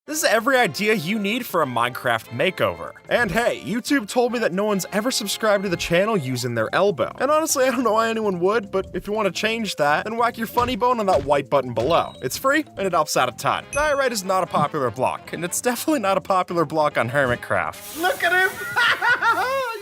This is every idea you need for a Minecraft makeover. And hey, YouTube told me that no one's ever subscribed to the channel using their elbow. And honestly, I don't know why anyone would, but if you want to change that, then whack your funny bone on that white button below. It's free, and it helps out a ton. Diorite is not a popular block, and it's definitely not a popular block on Hermitcraft. Look at him!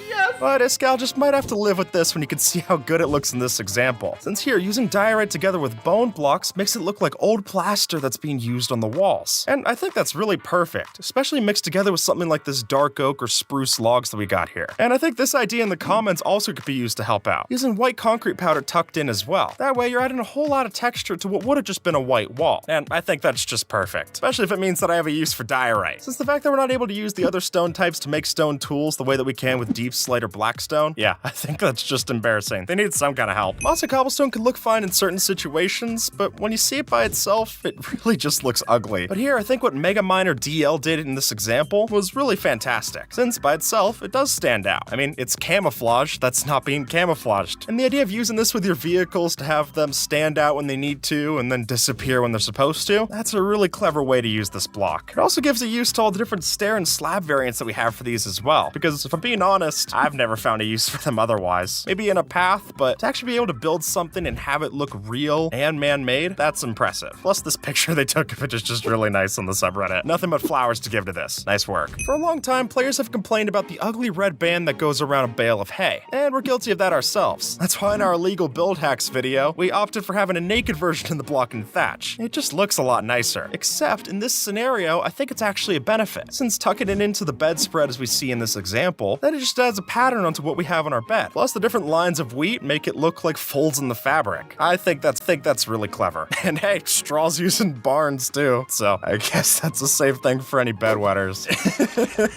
Yes! But Iscal might have to live with this when you can see how good it looks in this example. Since here, using diorite together with bone blocks makes it look like old plaster that's being used on the walls. And I think that's really perfect, especially mixed together with something like this dark oak or spruce logs that we got here. And I think this idea in the comments also could be used to help out, using white concrete powder tucked in as well. That way you're adding a whole lot of texture to what would have just been a white wall. And I think that's just perfect, especially if it means that I have a use for diorite. Since the fact that we're not able to use the other stone types to make stone tools the way that we can with deep slate or blackstone, yeah, I think that's just embarrassing. They need some kind of help. Moss and cobblestone can look fine in certain situations, but when you see it by itself, it really just looks ugly. But here, I think what Mega Miner DL did in this example was really fantastic, since by itself, it does stand out. I mean, it's camouflage that's not being camouflaged. And the idea of using this with your vehicles to have them stand out when they need to and then disappear when they're supposed to, that's a really clever way to use this block. It also gives a use to all the different stair and slab variants that we have for these as well, because if I'm being honest, I've never found a use for them otherwise. Maybe in a path, but to actually be able to build something and have it look real and man-made, that's impressive. Plus this picture they took of it is just really nice on the subreddit. Nothing but flowers to give to this. Nice work. For a long time, players have complained about the ugly red band that goes around a bale of hay, and we're guilty of that ourselves. That's why in our illegal build hacks video, we opted for having a naked version in the block and thatch. It just looks a lot nicer. Except in this scenario, I think it's actually a benefit, since tucking it into the bedspread as we see in this example, then it just adds a pattern onto what we have on our bed. Plus the different lines of wheat make it look like folds in the fabric. I think that's really clever. And hey, straw's using barns too, so I guess that's a safe thing for any bedwetters.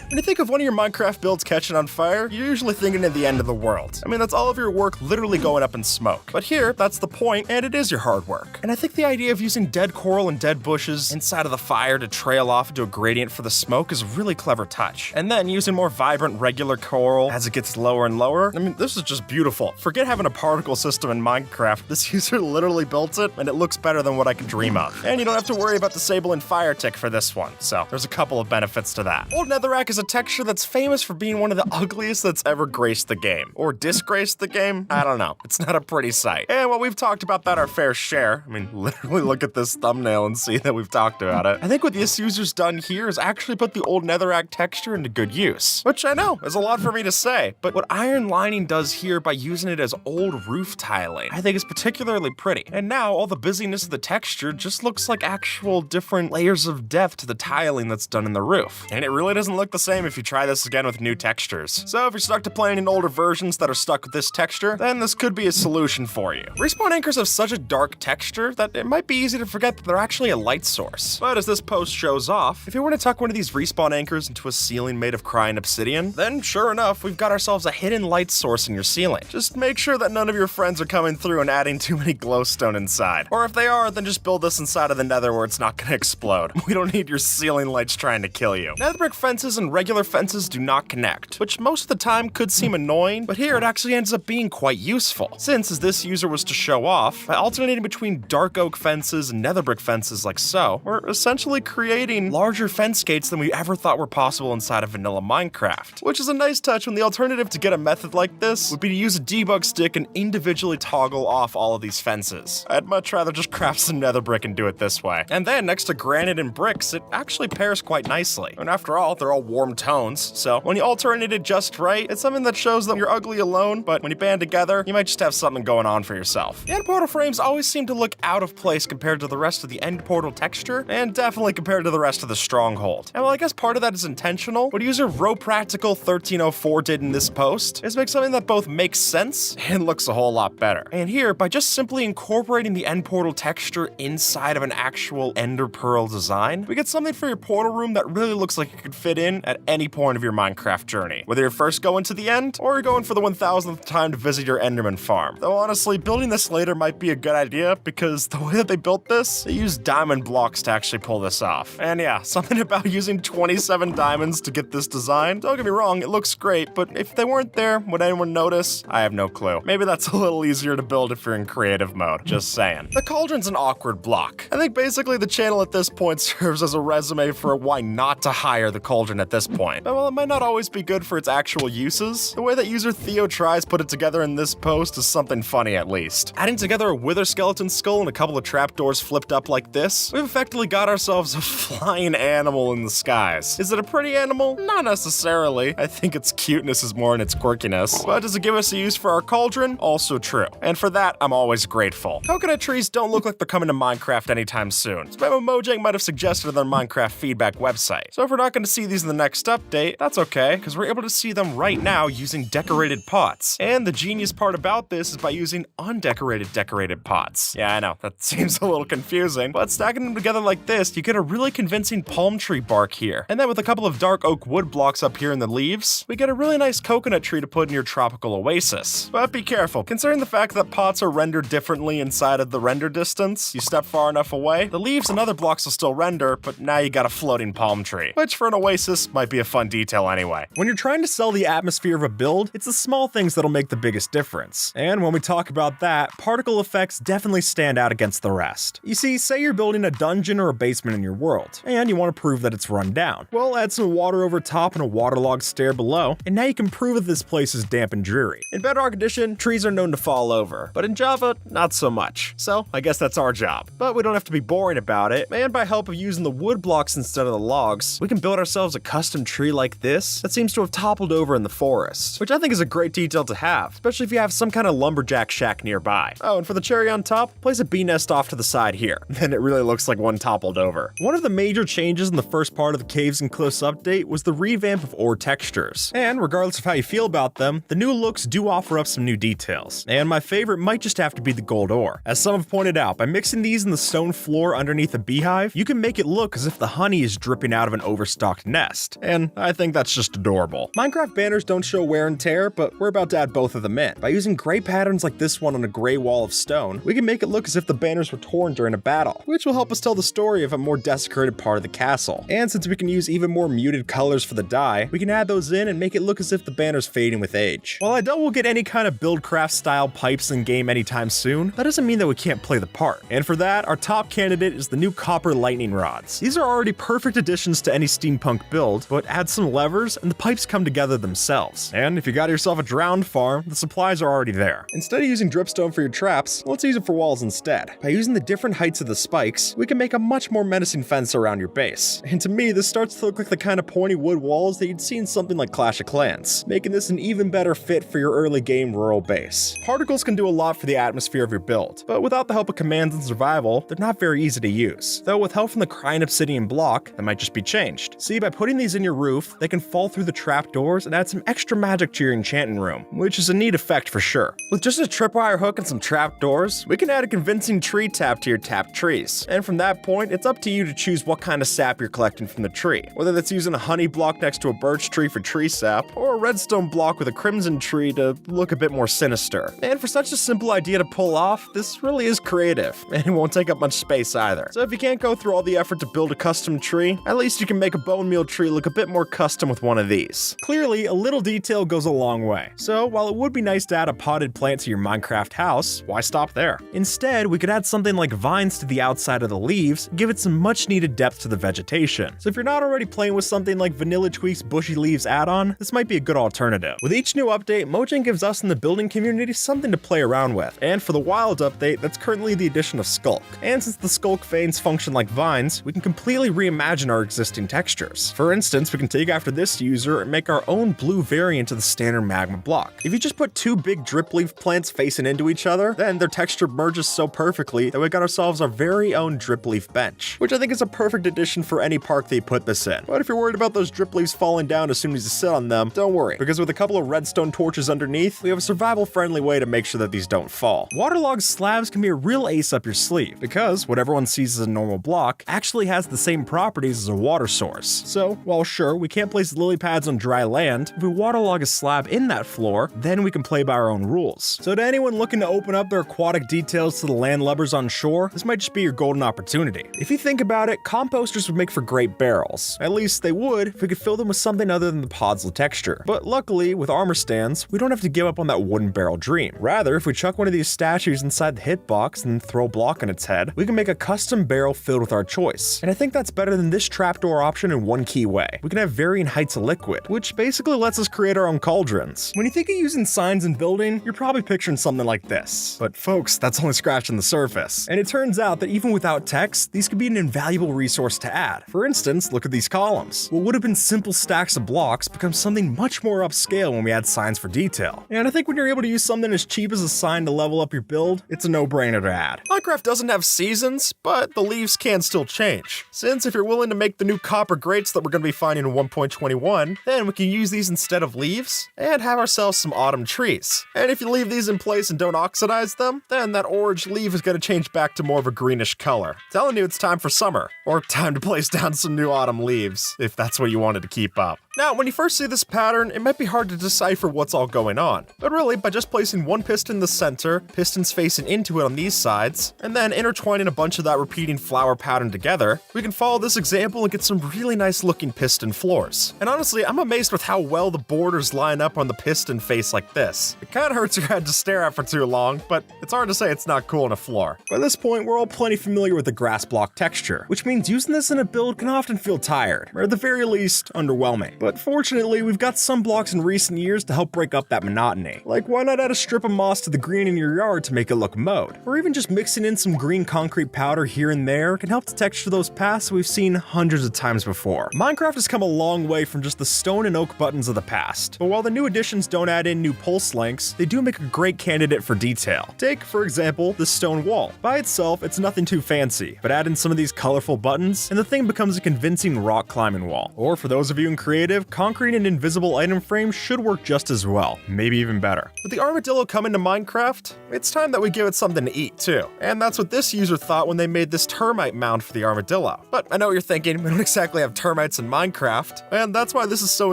When you think of one of your Minecraft builds catching on fire, you're usually thinking of the end of the world. I mean, that's all of your work literally going up in smoke. But here, that's the point, and it is your hard work. And I think the idea of using dead coral and dead bushes inside of the fire to trail off into a gradient for the smoke is a really clever touch. And then using more vibrant regular coral as it gets lower and lower, I mean, this is just beautiful. Forget having a particle system in Minecraft. This user literally built it, and it looks better than what I could dream of. And you don't have to worry about disabling fire tick for this one, so there's a couple of benefits to that. Old netherrack is a texture that's famous for being one of the ugliest that's ever graced the game. Or disgraced the game? I don't know. It's not a pretty sight. And while we've talked about that our fair share, I mean, literally look at this thumbnail and see that we've talked about it. I think what this user's done here is actually put the old netherrack texture into good use. Which I know is a lot for me to say, but what iron lining does here by using it as old roof tiling, I think is particularly pretty. And now all the busyness of the texture just looks like actual different layers of depth to the tiling that's done in the roof. And it really doesn't look the same if you try this again with new textures. So if you're stuck to playing in older versions that are stuck with this texture, then this could be a solution for you. Respawn anchors have such a dark texture that it might be easy to forget that they're actually a light source. But as this post shows off, if you were to tuck one of these respawn anchors into a ceiling made of crying obsidian, then sure enough, we've got ourselves a hidden light source in your ceiling. Just make sure that none of your friends are coming through and adding too many glowstone inside. Or if they are, then just build this inside of the nether where it's not gonna explode. We don't need your ceiling lights trying to kill you. Nether brick fences and regular fences do not connect, which most of the time could seem annoying, but here it actually ends up being quite useful. Since, as this user was to show off, by alternating between dark oak fences and nether brick fences like so, we're essentially creating larger fence gates than we ever thought were possible inside of vanilla Minecraft. Which is a nice touch when the alternative to get a method like this would be to use a debug stick and individually toggle off all of these fences. I'd much rather just craft some nether brick and do it this way. And then next to granite and bricks, it actually pairs quite nicely. And after all, they're all warm tones, so when you alternate it just right, it's something that shows that you're ugly alone, but when you band together, you might just have something going on for yourself. The end portal frames always seem to look out of place compared to the rest of the end portal texture, and definitely compared to the rest of the stronghold. And while I guess part of that is intentional, what user RoPractical1304 did in this post is make something that both makes sense and looks a whole lot better. And here, by just simply incorporating the end portal texture inside of an actual ender pearl design, we get something for your portal room that really looks like it could fit in at any point of your Minecraft journey. Whether you're first going to the end, or you're going for the 1000th time to visit your Enderman farm. Though honestly, building this later might be a good idea, because the way that they built this, they used diamond blocks to actually pull this off. And yeah, something about using 27 diamonds to get this design, don't get me wrong, it looks great, but if they weren't there, would anyone notice? I have no clue. Maybe that's a little easier to build if you're in creative mode, just saying. The cauldron's an awkward block. I think basically the channel at this point serves as a resume for why not to hire the cauldron at this point. But while it might not always be good for its actual uses, the way that user Theo Tries put it together in this post is something funny at least. Adding together a wither skeleton skull and a couple of trapdoors flipped up like this, we've effectively got ourselves a flying animal in the skies. Is it a pretty animal? Not necessarily. I think its cuteness is more in its quirkiness. But does it give us a use for our cauldron? Also true. And for that, I'm always grateful. Coconut trees don't look like they're coming to Minecraft anytime soon. Spammo Mojang might have suggested on their Minecraft feedback website. So if we're not going to see these in the next update, that's okay, because we're able to see them right now using decorated pots. And the genius part about this is by using undecorated decorated pots. Yeah, I know, that seems a little confusing, but stacking them together like this, you get a really convincing palm tree bark here. And then with a couple of dark oak wood blocks up here in the leaves, we get a really nice coconut tree to put in your tropical oasis. But be careful, considering the fact that pots are rendered differently inside of the render distance, you step far enough away, the leaves and other blocks will still render, but now you got a floating palm tree, which for an oasis might be a fun detail anyway. When you're trying to sell the atmosphere of a build, it's the small things that'll make the biggest difference. And when we talk about that, particle effects definitely stand out against the rest. You see, say you're building a dungeon or a basement in your world, and you want to prove that it's run down. Well, add some water over top and a waterlogged stair below, and now you can prove that this place is damp and dreary. In Bedrock Edition, trees are known to fall over, but in Java, not so much. So, I guess that's our job. But we don't have to be boring about it, and by help of using the wood blocks instead of the logs, we can build ourselves a custom tree like this that seems to have toppled over in the forest, which I think is a great detail to have, especially if you have some kind of lumberjack shack nearby. Oh, and for the cherry on top, place a bee nest off to the side here. Then it really looks like one toppled over. One of the major changes in the first part of the Caves and Cliffs update was the revamp of ore textures. And regardless of how you feel about them, the new looks do offer up some new details. And my favorite might just have to be the gold ore. As some have pointed out, by mixing these in the stone floor underneath a beehive, you can make it look as if the honey is dripping out of an overstocked nest. And I think that's just adorable. Minecraft banners don't show wear and tear, but we're about to add both of them in. By using gray patterns like this one on a gray wall of stone, we can make it look as if the banners were torn during a battle, which will help us tell the story of a more desecrated part of the castle. And since we can use even more muted colors for the dye, we can add those in and make it look as if the banner's fading with age. While I doubt we'll get any kind of Buildcraft style pipes in game anytime soon, that doesn't mean that we can't play the part. And for that, our top candidate is the new copper lightning rods. These are already perfect additions to any steampunk build, but add some levers and the pipes come together themselves. And if you got yourself a drowned farm, the supplies are already there. Instead of using dripstone for your traps, let's use it for walls instead. By using the different heights of the spikes, we can make a much more menacing fence around your base. And to me, this starts to look like the kind of pointy wood walls that you'd see in something like Clash of Clans, making this an even better fit for your early game rural base. Particles can do a lot for the atmosphere of your build, but without the help of commands and survival, they're not very easy to use. Though with help from the Crying Obsidian block, that might just be changed. See, by putting these in your roof, they can fall through the trapdoors and add some extra magic to your enchanting room, which is a neat effect for sure. With just a tripwire hook and some trapdoors, we can add a convincing tree tap to your tapped trees. And from that point, it's up to you to choose what kind of sap you're collecting from the tree, whether that's using a honey block next to a birch tree for tree sap, or a redstone block with a crimson tree to look a bit more sinister. And for such a simple idea to pull off, this really is creative, and it won't take up much space either. So if you can't go through all the effort to build a custom tree, at least you can make a bone meal tree look a bit more custom with one of these. Clearly, a little detail goes a long way. So while it would be nice to add a potted plant to your Minecraft house, why stop there? Instead, we could add something like vines to the outside of the leaves, give it some much needed depth to the vegetation. So if you're not already playing with something like Vanilla Tweak's Bushy Leaves add-on, this might be a good alternative. With each new update, Mojang gives us in the building community something to play around with. And for the Wild update, that's currently the addition of Skulk. And since the Skulk veins function like vines, we can completely reimagine our existing textures. For instance, we can take after this user and make our own blue variant of the standard magma block. If you just put two big drip leaf plants facing into each other, then their texture merges so perfectly that we got ourselves our very own drip leaf bench, which I think is a perfect addition for any park they put this in. But if you're worried about those drip leaves falling down as soon as you sit on them, don't worry, because with a couple of redstone torches underneath, we have a survival-friendly way to make sure that these don't fall. Waterlogged slabs can be a real ace up your sleeve, because what everyone sees as a normal block actually has the same properties as a water source. So, while sure, we can't place lily pads on dry land, if we waterlog a slab in that floor, then we can play by our own rules. So to anyone looking to open up their aquatic details to the landlubbers on shore, this might just be your golden opportunity. If you think about it, composters would make for great barrels. At least they would if we could fill them with something other than the Podzol texture. But luckily, with armor stands, we don't have to give up on that wooden barrel dream. Rather, if we chuck one of these statues inside the hitbox and throw a block on its head, we can make a custom barrel filled with our choice. And I think that's better than this trapdoor option in one key way. We can have varying heights of liquid, which basically lets us create our own cauldrons. When you think of using signs in building, you're probably picturing something like this. But folks, that's only scratching the surface. And it turns out that even without text, these could be an invaluable resource to add. For instance, look at these columns. What would have been simple stacks of blocks becomes something much more upscale when we add signs for detail. And I think when you're able to use something as cheap as a sign to level up your build, it's a no-brainer to add. Minecraft doesn't have seasons, but the leaves can still change. Since if you're willing to make the new copper grates that we're going to be finding in 1.21, then we can use these instead of leaves and have ourselves some autumn trees. And if you leave these in place and don't oxidize them, then that orange leaf is going to change back to more of a greenish color. Telling you it's time for summer, or time to place down some new autumn leaves, if that's what you wanted to keep up. Now, when you first see this pattern, it might be hard to decipher what's all going on. But really, by just placing one piston in the center, pistons facing into it on these sides, and then intertwining a bunch of that repeating flower pattern together, we can follow this example and get some really nice looking piston floors. And honestly, I'm amazed with how well the borders line up on the piston face like this. It kinda hurts your head to stare at for too long, but it's hard to say it's not cool on a floor. By this point, we're all plenty familiar with the grass block texture, which means using this in a build can often feel tired, or at the very least, underwhelming. But fortunately, we've got some blocks in recent years to help break up that monotony. Like, why not add a strip of moss to the green in your yard to make it look mowed? Or even just mixing in some green concrete powder here and there can help to texture those paths we've seen hundreds of times before. Minecraft has come a long way from just the stone and oak buttons of the past, but while the new additions don't add in new pulse lengths, they do make a great candidate for detail. Take, for example, this stone wall. By itself, it's nothing too fancy, but add in some of these colorful buttons, and the thing becomes a convincing rock climbing wall. Or for those of you in creative, concrete and invisible item frames should work just as well, maybe even better. With the armadillo coming to Minecraft, it's time that we give it something to eat too. And that's what this user thought when they made this termite mound for the armadillo. But I know what you're thinking, we don't exactly have termites in Minecraft, and that's why this is so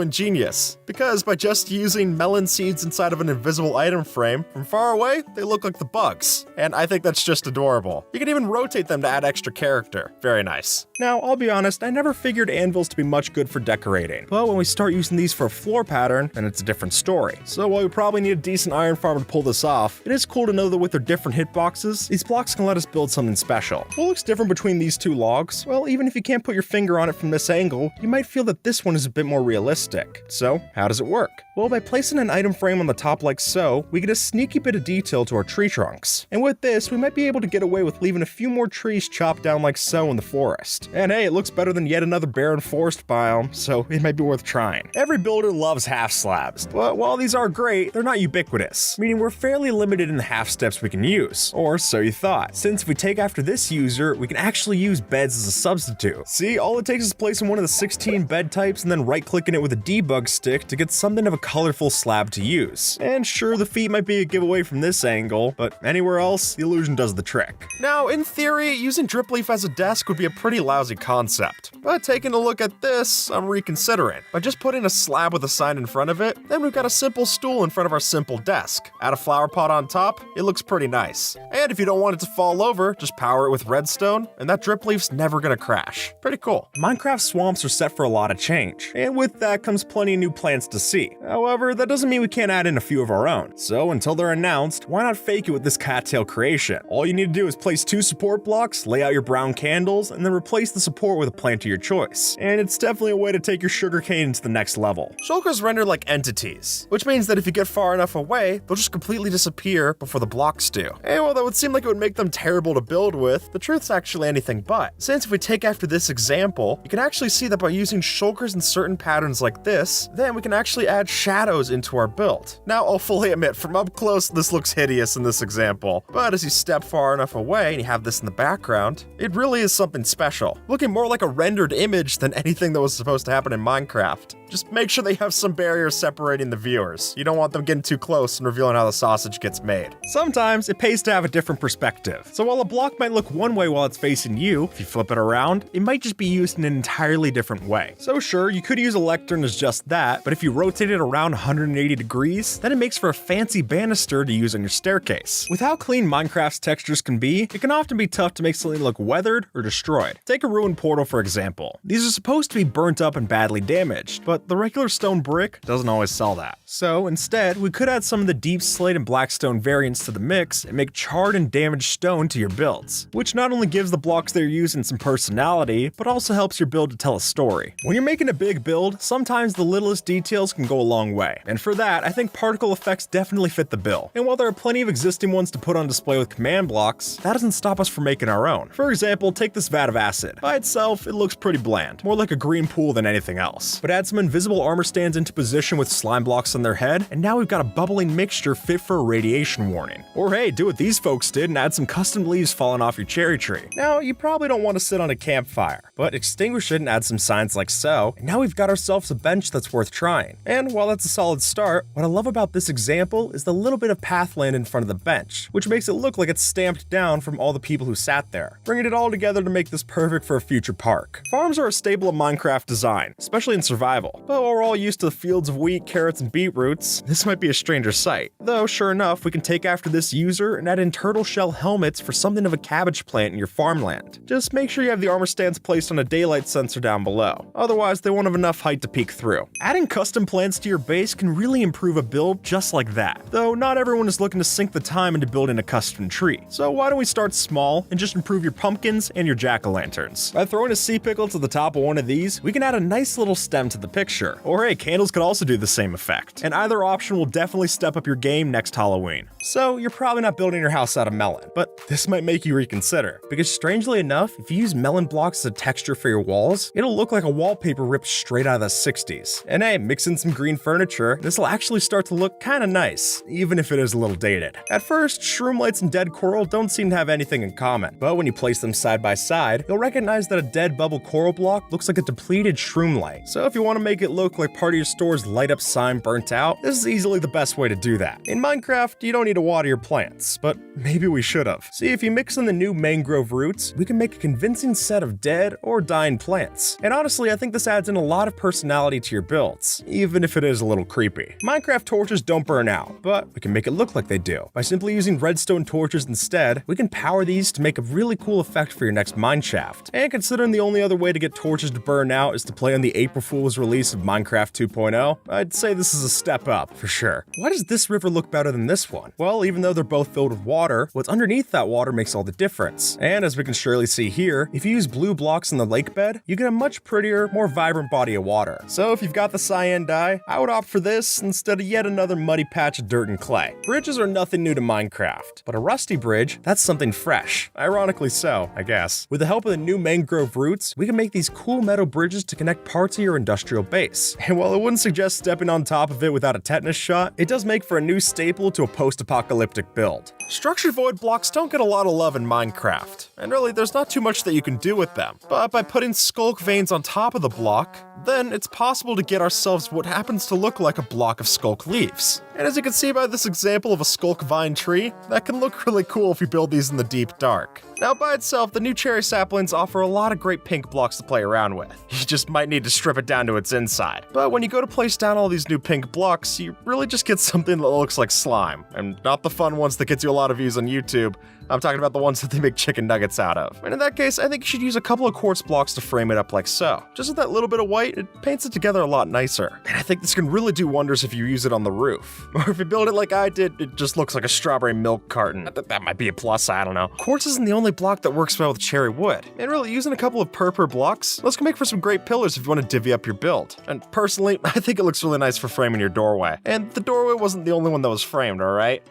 ingenious. Because by just using melon seeds inside of an invisible item frame, from far away, they look like the bugs. And I think that's just adorable. You can even rotate them to add extra character. Very nice. Now, I'll be honest, I never figured anvils to be much good for decorating. But when we start using these for a floor pattern, then it's a different story. So while we probably need a decent iron farm to pull this off, it is cool to know that with their different hitboxes, these blocks can let us build something special. What looks different between these two logs? Well, even if you can't put your finger on it from this angle, you might feel that this one is a bit more realistic. So, how does it work? Well, by placing an item frame on the top like so, we get a sneaky bit of detail to our tree trunks. And with this, we might be able to get away with leaving a few more trees chopped down like so in the forest. And hey, it looks better than yet another barren forest biome, so it might be worth trying. Every builder loves half slabs, but while these are great, they're not ubiquitous, meaning we're fairly limited in the half steps we can use. Or so you thought. Since if we take after this user, we can actually use beds as a substitute. See, all it takes is placing one of the 16 bed types and then right-clicking it with a debug stick to get something of a colorful slab to use. And sure, the feet might be a giveaway from this angle, but anywhere else, the illusion does the trick. Now, in theory, using drip leaf as a desk would be a pretty lousy concept, but taking a look at this, I'm reconsidering. By just putting a slab with a sign in front of it, then we've got a simple stool in front of our simple desk. Add a flower pot on top, it looks pretty nice. And if you don't want it to fall over, just power it with redstone, and that drip leaf's never gonna crash. Pretty cool. Minecraft swamps are set for a lot of change, and with that comes plenty of new plants to see. However, that doesn't mean we can't add in a few of our own. So until they're announced, why not fake it with this cattail creation? All you need to do is place 2 support blocks, lay out your brown candles, and then replace the support with a plant of your choice. And it's definitely a way to take your sugarcane to the next level. Shulkers render like entities, which means that if you get far enough away, they'll just completely disappear before the blocks do. And while that would seem like it would make them terrible to build with, the truth's actually anything but. Since if we take after this example, you can actually see that by using shulkers in certain patterns like this, then we can actually add shadows into our build. Now, I'll fully admit, from up close, this looks hideous in this example, but as you step far enough away and you have this in the background, it really is something special. Looking more like a rendered image than anything that was supposed to happen in Minecraft. Just make sure they have some barriers separating the viewers. You don't want them getting too close and revealing how the sausage gets made. Sometimes it pays to have a different perspective. So while a block might look one way while it's facing you, if you flip it around, it might just be used in an entirely different way. So sure, you could use a lectern as just that, but if you rotate it around 180 degrees, then it makes for a fancy banister to use on your staircase. With how clean Minecraft's textures can be, it can often be tough to make something look weathered or destroyed. Take a ruined portal for example. These are supposed to be burnt up and badly damaged, but the regular stone brick doesn't always sell that. So instead, we could add some of the deep slate and black stone variants to the mix and make charred and damaged stone to your builds, which not only gives the blocks they're using some personality, but also helps your build to tell a story. When you're making a big build, sometimes the littlest details can go a long way, and for that, I think particle effects definitely fit the bill. And while there are plenty of existing ones to put on display with command blocks, that doesn't stop us from making our own. For example, take this vat of acid. By itself, it looks pretty bland, more like a green pool than anything else. But add some invisible armor stands into position with slime blocks on their head, and now we've got a bubbling mixture fit for a radiation warning. Or hey, do what these folks did and add some custom leaves falling off your cherry tree. Now, you probably don't want to sit on a campfire, but extinguish it and add some signs like so, and now we've got ourselves a bench that's worth trying. And while that's a solid start, what I love about this example is the little bit of pathland in front of the bench, which makes it look like it's stamped down from all the people who sat there, bringing it all together to make this perfect for a future park. Farms are a staple of Minecraft design, especially in survival, but while we're all used to the fields of wheat, carrots, and beetroots, this might be a stranger sight. Though, sure enough, we can take after this user and add in turtle shell helmets for something of a cabbage plant in your farmland. Just make sure you have the armor stands placed on a daylight sensor down below, otherwise they won't have enough height to peek through. Adding custom plants to your base can really improve a build just like that, though not everyone is looking to sink the time into building a custom tree. So why don't we start small and just improve your pumpkins and your jack-o'-lanterns. By throwing a sea pickle to the top of one of these, we can add a nice little stem to the picture. Or hey, candles could also do the same effect. And either option will definitely step up your game next Halloween. So you're probably not building your house out of melon, but this might make you reconsider, because strangely enough, if you use melon blocks as a texture for your walls, it'll look like a wallpaper ripped straight out of the 60s. And hey, mix in some green furniture, this will actually start to look kinda nice, even if it is a little dated. At first, shroom lights and dead coral don't seem to have anything in common, but when you place them side by side, you'll recognize that a dead bubble coral block looks like a depleted shroom light. So if you want to make it look like part of your store's light up sign burnt out, this is easily the best way to do that. In Minecraft, you don't need to water your plants, but maybe we should have. See, if you mix in the new mangrove roots, we can make a convincing set of dead or dying plants. And honestly, I think this adds in a lot of personality to your builds, even if it is a little creepy. Minecraft torches don't burn out, but we can make it look like they do. By simply using redstone torches instead, we can power these to make a really cool effect for your next mineshaft. And considering the only other way to get torches to burn out is to play on the April Fool's release of Minecraft 2.0, I'd say this is a step up, for sure. Why does this river look better than this one? Well, even though they're both filled with water, what's underneath that water makes all the difference. And as we can surely see here, if you use blue blocks in the lake bed, you get a much prettier, more vibrant body of water. So if you've got the cyan dye, I would opt for this instead of yet another muddy patch of dirt and clay. Bridges are nothing new to Minecraft, but a rusty bridge, that's something fresh. Ironically so, I guess. With the help of the new mangrove roots, we can make these cool metal bridges to connect parts of your industrial base. And while I wouldn't suggest stepping on top of it without a tetanus shot, it does make for a new staple to a post-apocalyptic build. Structured void blocks don't get a lot of love in Minecraft, and really there's not too much that you can do with them. But by putting skulk veins on top of the block, then it's possible to get ourselves what happens to look like a block of skulk leaves. And as you can see by this example of a skulk vine tree, that can look really cool if you build these in the deep dark. Now by itself, the new cherry saplings offer a lot of great pink blocks to play around with. You just might need to strip it down to its inside. But when you go to place down all these new pink blocks, you really just get something that looks like slime, and not the fun ones that gets you a lot of views on YouTube. I'm talking about the ones that they make chicken nuggets out of. And in that case, I think you should use a couple of quartz blocks to frame it up like so. Just with that little bit of white, it paints it together a lot nicer. And I think this can really do wonders if you use it on the roof. Or if you build it like I did, it just looks like a strawberry milk carton. That might be a plus, I don't know. Quartz isn't the only block that works well with cherry wood. And really, using a couple of purple blocks, those can make for some great pillars if you want to divvy up your build. And personally, I think it looks really nice for framing your doorway. And the doorway wasn't the only one that was framed, alright?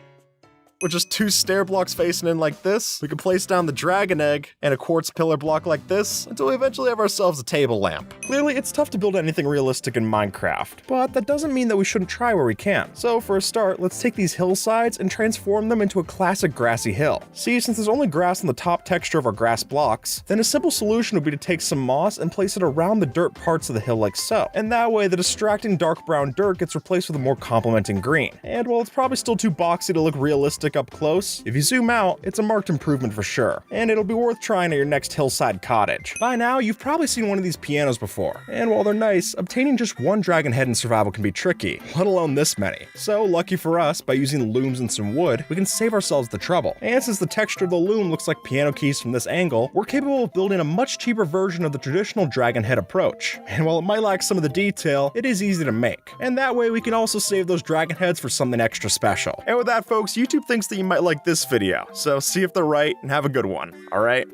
With just two stair blocks facing in like this, we can place down the dragon egg and a quartz pillar block like this until we eventually have ourselves a table lamp. Clearly, it's tough to build anything realistic in Minecraft, but that doesn't mean that we shouldn't try where we can. So for a start, let's take these hillsides and transform them into a classic grassy hill. See, since there's only grass on the top texture of our grass blocks, then a simple solution would be to take some moss and place it around the dirt parts of the hill like so. And that way, the distracting dark brown dirt gets replaced with a more complementing green. And while it's probably still too boxy to look realistic realistic up close, if you zoom out, it's a marked improvement for sure, and it'll be worth trying at your next hillside cottage. By now, you've probably seen one of these pianos before, and while they're nice, obtaining just one dragon head in survival can be tricky, let alone this many. So lucky for us, by using looms and some wood, we can save ourselves the trouble. And since the texture of the loom looks like piano keys from this angle, we're capable of building a much cheaper version of the traditional dragon head approach. And while it might lack some of the detail, it is easy to make. And that way we can also save those dragon heads for something extra special. And with that, folks, YouTube thinks that you might like this video, so see if they're right and have a good one, alright?